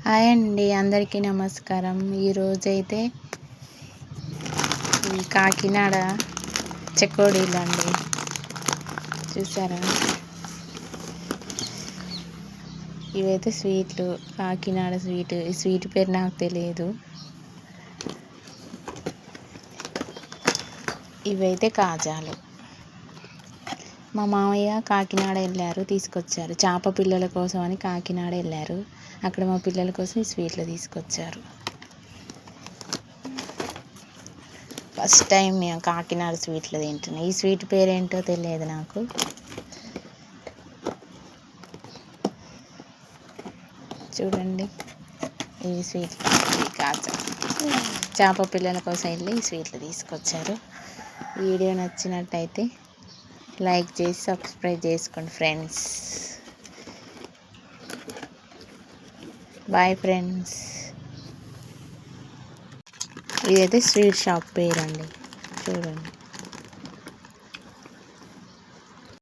Hi అండి, అందరికీ నమస్కారం. ఈరోజైతే ఈ కాకినాడ చెకోడీలు అండి, చూసారా? ఇవైతే స్వీట్లు, కాకినాడ స్వీట్. ఈ స్వీట్ పేరు నాకు తెలియదు. ఇవైతే కాజాలు. మా మామయ్య కాకినాడ వెళ్ళారు, తీసుకొచ్చారు. చేప పిల్లల కోసం అని కాకినాడ వెళ్ళారు. అక్కడ మా పిల్లల కోసం ఈ స్వీట్లు తీసుకొచ్చారు. ఫస్ట్ టైం మేము కాకినాడ స్వీట్లు తింటున్నాం. ఈ స్వీట్ పేరేంటో తెలియదు నాకు. చూడండి, ఈ స్వీట్లు, ఈ కాజా చేప పిల్లల కోసం వెళ్ళి ఈ స్వీట్లు తీసుకొచ్చారు. వీడియో నచ్చినట్టయితే లైక్ చేసి సబ్స్క్రైబ్ చేసుకోండి ఫ్రెండ్స్. Bye friends. ఇదైతే స్వీట్ షాప్ పేరండి, చూడండి.